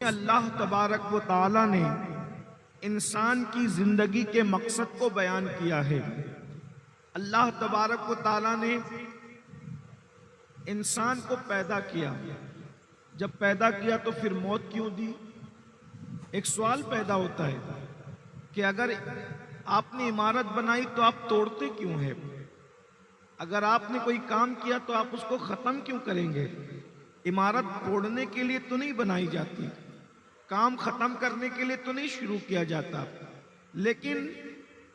اللہ تبارک و تعالی نے انسان کی زندگی کے مقصد کو بیان کیا ہے۔ اللہ تبارک و تعالی نے انسان کو پیدا کیا، جب پیدا کیا تو پھر موت کیوں دی؟ ایک سوال پیدا ہوتا ہے کہ اگر آپ نے عمارت بنائی تو آپ توڑتے کیوں ہیں؟ اگر آپ نے کوئی کام کیا تو آپ اس کو ختم کیوں کریں گے؟ عمارت توڑنے کے لیے تو نہیں بنائی جاتی، کام ختم کرنے کے لیے تو نہیں شروع کیا جاتا۔ لیکن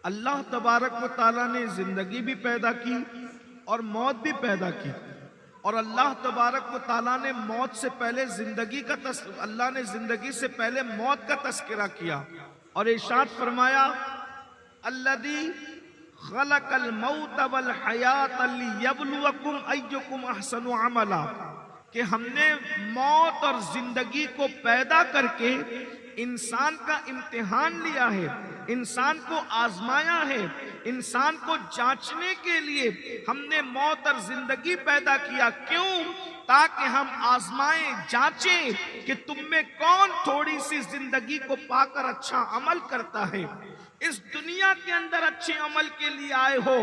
اللہ تبارک و تعالیٰ نے زندگی بھی پیدا کی اور موت بھی پیدا کی، اور اللہ تبارک و تعالیٰ نے موت سے پہلے اللہ نے زندگی سے پہلے موت کا تذکرہ کیا اور ارشاد فرمایا الذی خلق الموت والحیات لیبلوکم ایکم احسن عملا، کہ ہم نے موت اور زندگی کو پیدا کر کے انسان کا امتحان لیا ہے، انسان کو آزمایا ہے، انسان کو جانچنے کے لیے ہم نے موت اور زندگی پیدا کیا۔ کیوں؟ تاکہ ہم آزمائیں، جانچیں کہ تم میں کون تھوڑی سی زندگی کو پا کر اچھا عمل کرتا ہے۔ اس دنیا کے اندر اچھے عمل کے لیے آئے ہو،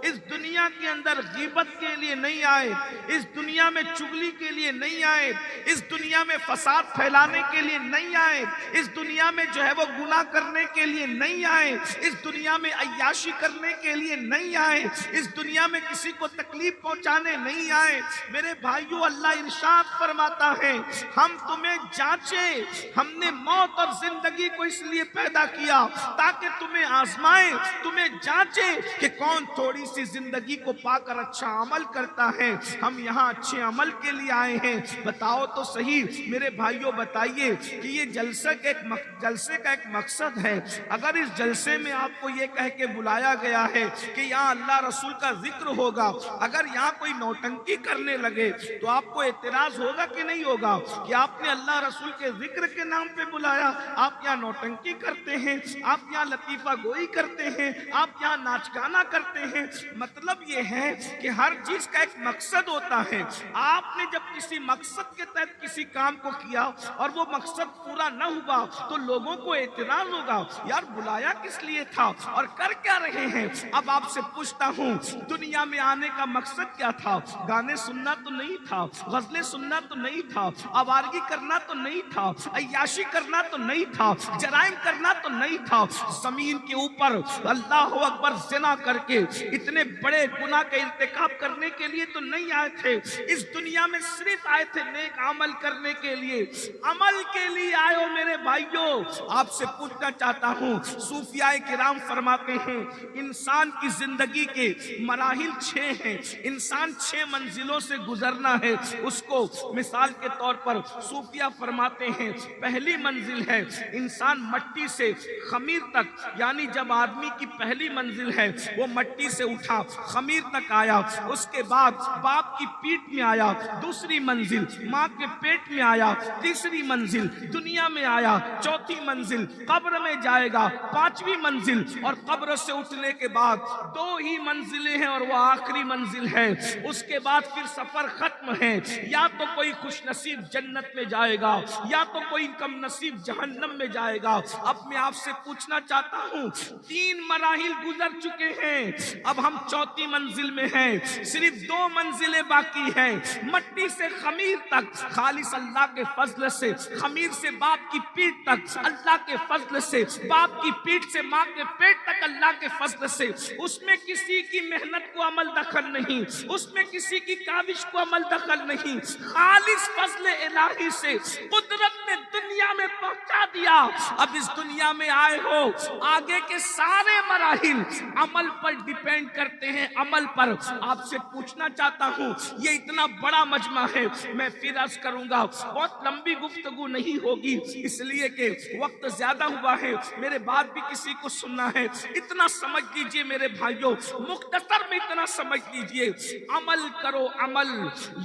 اس دنیا کے اندر غیبت کے لیے نہیں آئے، اس دنیا میں چغلی کے لیے نہیں آئے، اس دنیا میں فساد پھیلانے کے لیے نہیں آئے، اس دنیا میں جو ہے وہ گناہ کرنے کے لیے نہیں آئے، اس دنیا میں عیاشی کرنے کے لیے نہیں آئے، اس دنیا میں کسی کو تکلیف پہنچانے نہیں آئے۔ میرے بھائیو، اللہ ارشاد فرماتا ہے ہم تمہیں جانچیں، ہم نے موت اور زندگی کو اس لیے پیدا کیا تاکہ تمہیں آزمائیں، تمہیں جانچیں کہ کون تھوڑی سی زندگی کو پا کر اچھا عمل کرتا ہے۔ ہم یہاں اچھے عمل کے لیے آئے ہیں۔ بتاؤ تو صحیح میرے بھائیوں، بتائیے کہ یہ جلسے کا ایک مقصد ہے۔ اگر اس جلسے میں آپ کو یہ کہہ کے بلایا گیا ہے کہ یہاں اللہ رسول کا ذکر ہوگا، اگر یہاں کوئی نوٹنکی کرنے لگے تو آپ کو اعتراض ہوگا کہ نہیں ہوگا کہ آپ نے اللہ رسول کے ذکر کے نام پہ بلایا، آپ یہاں نوٹنکی کرتے ہیں، آپ یہاں لطیفہ گوئی کرتے ہیں، آپ یہاں ناچ گانا کرتے ہیں۔ مطلب یہ ہے کہ ہر چیز کا ایک مقصد ہوتا ہے۔ آپ نے جب کسی مقصد کے تحت کسی کام کو کیا اور وہ مقصد پورا نہ ہوا تو لوگوں کو اعتراض ہوگا، یار بلایا کس لیے تھا اور کر کیا رہے ہیں؟ اب آپ سے پوچھتا ہوں، دنیا میں آنے کا مقصد کیا تھا؟ گانے سننا تو نہیں تھا، غزلیں سننا تو نہیں تھا، آوارگی کرنا تو نہیں تھا، عیاشی کرنا تو نہیں تھا، جرائم کرنا تو نہیں تھا۔ زمین کے اوپر اللہ اکبر زنا کر کے اتنے بڑے گناہ کا ارتکاب کرنے کے لیے تو نہیں آئے تھے۔ اس دنیا میں صرف آئے تھے نیک عمل کرنے کے لیے، عمل کے لیے آئے ہو میرے بھائیوں۔ آپ سے پوچھنا چاہتا ہوں، صوفیاء کرام فرماتے ہیں انسان کی زندگی کے مراحل 6 ہیں، انسان 6 منزلوں سے گزرنا ہے اس کو۔ مثال کے طور پر صوفیاء فرماتے ہیں پہلی منزل ہے انسان مٹی سے خمیر تک، یعنی جب آدمی کی پہلی منزل ہے وہ مٹی سے اٹھا خمیر تک آیا، اس کے بعد باپ کی پیٹ میں آیا، دوسری منزل ماں کے پیٹ میں آیا، تیسری منزل دنیا میں آیا، چوتھی منزل قبر میں جائے گا، 5ویں منزل اور قبر سے اٹھنے کے بعد 2 ہی منزلیں ہیں اور وہ آخری منزل ہے۔ اس کے بعد پھر سفر ختم ہے، یا تو کوئی خوش نصیب جنت میں جائے گا یا تو کوئی کم نصیب جہنم میں جائے گا۔ اب میں آپ سے پوچھنا چاہتا ہوں 3 مراحل گزر چکے ہیں، اب ہم 4تھی منزل میں ہیں، صرف 2 منزلیں باقی ہیں، مٹی سے خمیر تک خالص اللہ کے فضل سے، خمیر سے باپ کی پیٹ تک اللہ کے فضل سے، باپ کی پیٹ سے ماں کے پیٹ تک اللہ کے فضل سے۔ اس میں کسی کی محنت کو عمل دخل نہیں، اس میں کسی کی کاوش کو عمل دخل نہیں، خالص فضل الہی سے قدرت نے دنیا میں پہنچا دیا۔ اب اس دنیا میں آئے ہو، آگے کے سارے مراحل عمل پر ڈیپینڈ کرتے ہیں، عمل پر۔ آپ سے پوچھنا چاہتا ہوں، یہ اتنا بڑا مجمع ہے، میں پھر عرض کروں گا بہت لمبی گفتگو نہیں ہوگی اس لیے کہ وقت زیادہ ہوا ہے، میرے بات بھی کسی کو سننا ہے۔ اتنا سمجھ لیجئے میرے بھائیوں، مختصر میں اتنا سمجھ لیجئے، عمل کرو عمل۔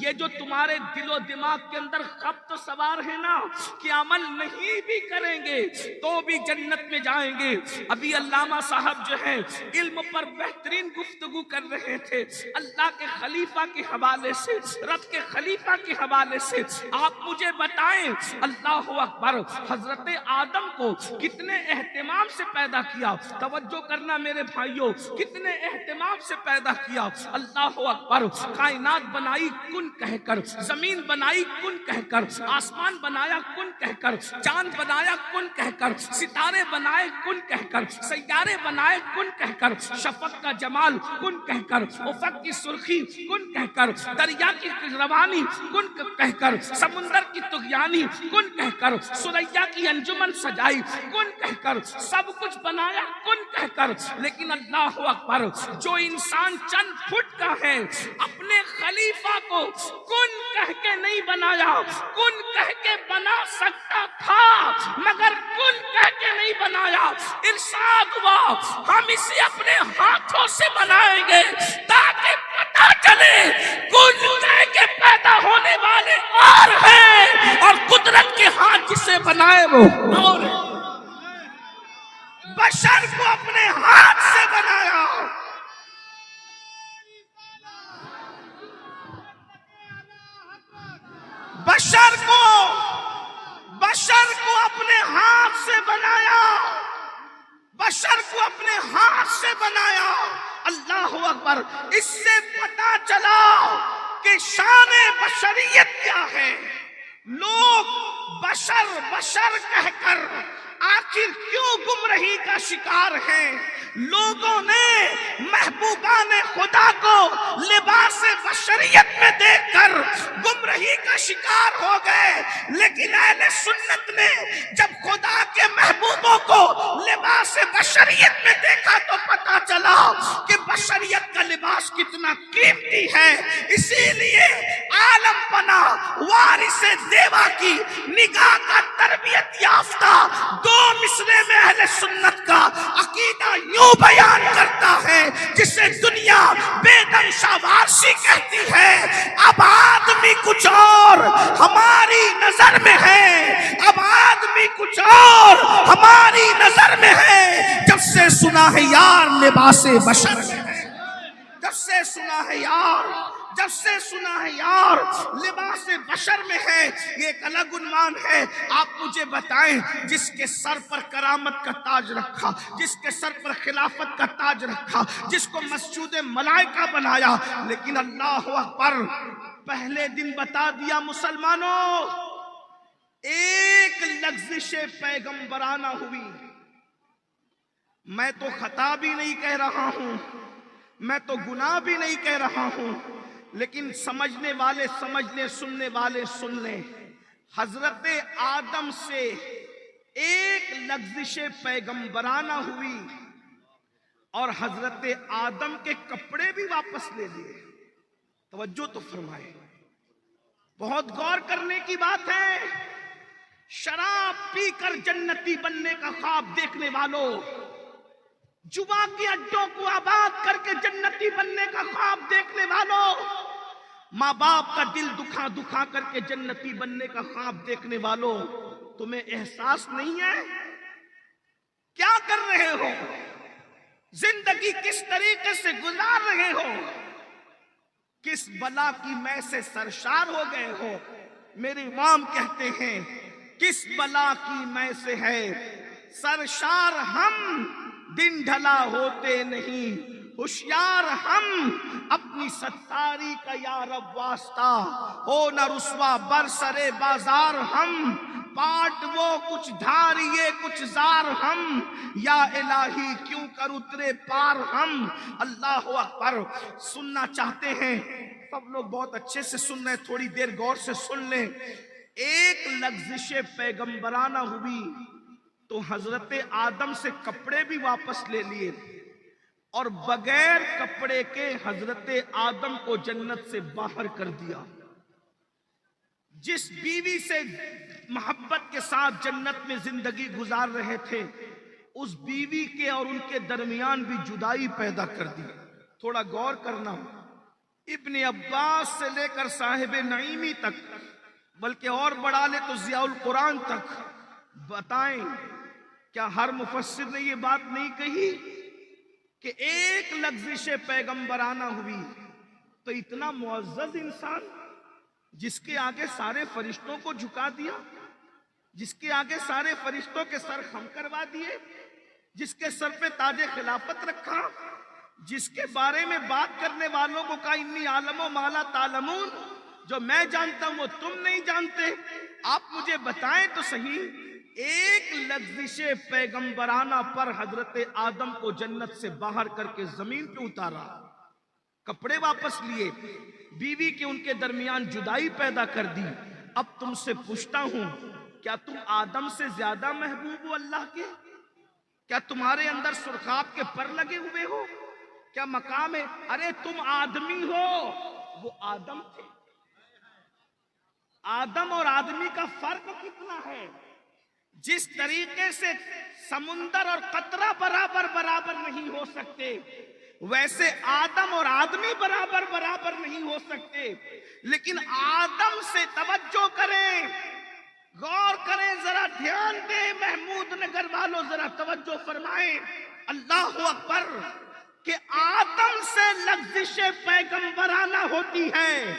یہ جو تمہارے دل و دماغ کے اندر خبط سوار ہے نا کہ عمل نہیں بھی کریں گے تو بھی جنت میں جائیں گے۔ ابھی علامہ صاحب جو ہے علم پر بہترین گفتگو کر رہے تھے، اللہ کے خلیفہ کے حوالے سے، رب کے خلیفہ کے حوالے سے۔ آپ مجھے بتائیں، اللہ اکبر، حضرت آدم کو کتنے اہتمام سے پیدا کیا، توجہ کرنا میرے بھائیوں، کتنے اہتمام سے پیدا کیا۔ اللہ اکبر، کائنات بنائی کن کہہ کر، زمین بنائی کن کہہ کر، آسمان بنایا کن کہہ کر، چاند بنایا کن کہہ کر، ستارے بنائے کن کہہ کر، سیارے بنائے کن کہہ کر، شفق کا جمال کن کہہ کر، افق کی سرخی کن کہہ کر، دریا کی روانی کن کہہ کر، سمندر کی طغیانی کن کہہ کر، سریا کی انجمن سجائی کن کہہ کر، سب کچھ بنایا کن کہہ کر۔ لیکن اللہ اکبر، جو انسان چند فٹ کا ہے، اپنے خلیفہ کو کن کہہ کے نہیں بنایا، کن کہہ کے بنا سکتا تھا مگر کن کہہ کے نہیں بنایا۔ ارشاد ہوا ہم اسے اپنے ہاتھوں سے بنائیں گے تاکہ پتہ چلے کن کہہ کے پیدا ہونے والے اور ہیں، اور قدرت کے ہاتھ جسے بنائے وہ اور ہے۔ بشر کو اپنے ہاتھ سے بنایا، بشر کو اپنے ہاتھ سے بنایا، بشر کو اپنے ہاتھ سے بنایا۔ اللہ اکبر، اس سے پتہ چلا کہ شان بشریت کیا ہے۔ لوگ بشر بشر کہہ کر آخر کیوں گمراہی کا شکار ہیں؟ لوگوں نے محبوبان خدا کو لباس بشریت میں دیکھ کر گمراہی کا شکار ہو گئے، لیکن اہل سنت نے جب خدا کے محبوبوں کو لباس بشریت میں دیکھا تو پتہ چلا کہ بشریت کا لباس کتنا قیمتی ہے۔ اسی لیے عالم پنا وارث دیوا کی نگاہ کا تربیت یافتہ دو مصرے میں اہل سنت کا عقیدہ یوں بیان کرتا ہے جسے دنیا بے دم شاوارسی کہتی ہے۔ اب آدمی کچھ اور ہماری نظر میں ہے، اب آدمی کچھ اور ہماری نظر میں ہے۔ جب سے سنا ہے یار لباس بشر ہے، جب سے سنا ہے یار، جب سے سنا ہے یار لباس بشر میں ہے، یہ ایک الگ عنوان ہے۔ آپ مجھے بتائیں، جس کے سر پر کرامت کا تاج رکھا، جس کے سر پر خلافت کا تاج رکھا، جس کو مسجود ملائکہ بنایا، لیکن اللہ اکبر، پہلے دن بتا دیا مسلمانوں، ایک لغزش پیغمبرانہ ہوئی۔ میں تو خطا بھی نہیں کہہ رہا ہوں، میں تو گناہ بھی نہیں کہہ رہا ہوں، لیکن سمجھنے والے سمجھ لیں، سننے والے سن لیں۔ حضرت آدم سے ایک لغزش پیغمبرانہ ہوئی اور حضرت آدم کے کپڑے بھی واپس لے لیے۔ توجہ تو فرمائے، بہت غور کرنے کی بات ہے۔ شراب پی کر جنتی بننے کا خواب دیکھنے والوں، جوا کے اڈوں کو آباد کر کے جنتی بننے کا خواب دیکھنے والوں، ماں باپ کا دل دکھا دکھا کر کے جنتی بننے کا خواب دیکھنے والوں، تمہیں احساس نہیں ہے کیا کر رہے ہو؟ زندگی کس طریقے سے گزار رہے ہو؟ کس بلا کی میں سے سرشار ہو گئے ہو؟ میرے امام کہتے ہیں کس بلا کی میں سے ہے سرشار ہم، دن ڈھلا ہوتے نہیں ہوشیار ہم، اپنی ستاری کا یا رب واسطہ ہو نہ رسوا برسرے بازار ہم، پاٹ وہ کچھ دھاریے کچھ زار ہم، یا الہی کیوں کر اترے پار ہم۔ اللہ اکبر، سننا چاہتے ہیں سب لوگ بہت اچھے سے سن رہے، تھوڑی دیر غور سے سن لیں۔ ایک لغزش پیغمبرانہ ہوئی تو حضرت آدم سے کپڑے بھی واپس لے لیے، اور بغیر کپڑے کے حضرت آدم کو جنت سے باہر کر دیا۔ جس بیوی سے محبت کے ساتھ جنت میں زندگی گزار رہے تھے، اس بیوی کے اور ان کے درمیان بھی جدائی پیدا کر دی۔ تھوڑا غور کرنا، ابن عباس سے لے کر صاحب نعیمی تک، بلکہ اور بڑھا لے تو ضیاء القرآن تک، بتائیں کیا ہر مفسر نے یہ بات نہیں کہی کہ ایک لغزش پیغمبرانہ ہوئی تو اتنا معزز انسان جس کے آگے سارے فرشتوں کو جھکا دیا، جس کے آگے سارے فرشتوں کے سر خم کروا دیے، جس کے سر پہ تاج خلافت رکھا، جس کے بارے میں بات کرنے والوں کو کہا انی عالم و مالا تعلمون، جو میں جانتا ہوں وہ تم نہیں جانتے، آپ مجھے بتائیں تو صحیح ایک لغزش پیغمبرانہ پر حضرت آدم کو جنت سے باہر کر کے زمین پہ اتارا، کپڑے واپس لیے، بیوی کے ان کے درمیان جدائی پیدا کر دی۔ اب تم سے پوچھتا ہوں کیا تم آدم سے زیادہ محبوب ہو اللہ کے؟ کیا تمہارے اندر سرخاب کے پر لگے ہوئے ہو؟ کیا مقام ہے؟ ارے تم آدمی ہو، وہ آدم تھے۔ آدم اور آدمی کا فرق کتنا ہے؟ جس طریقے سے سمندر اور قطرہ برابر نہیں ہو سکتے، ویسے آدم اور آدمی برابر نہیں ہو سکتے، لیکن آدم سے توجہ کریں، غور کریں، ذرا دھیان دیں، محمود نگر والوں ذرا توجہ فرمائیں، اللہ اکبر، کہ آدم سے لغزش پیغمبرانہ ہوتی ہے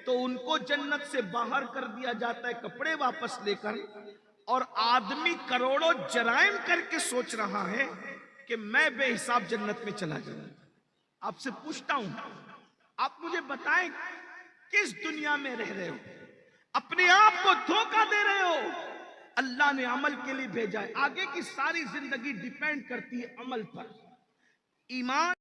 تو ان کو جنت سے باہر کر دیا جاتا ہے کپڑے واپس لے کر، اور آدمی کروڑوں جرائم کر کے سوچ رہا ہے کہ میں بے حساب جنت میں چلا جاؤں۔ آپ سے پوچھتا ہوں، آپ مجھے بتائیں کس دنیا میں رہ رہے ہو؟ اپنے آپ کو دھوکہ دے رہے ہو؟ اللہ نے عمل کے لیے بھیجا ہے، آگے کی ساری زندگی ڈیپینڈ کرتی ہے عمل پر۔ ایمان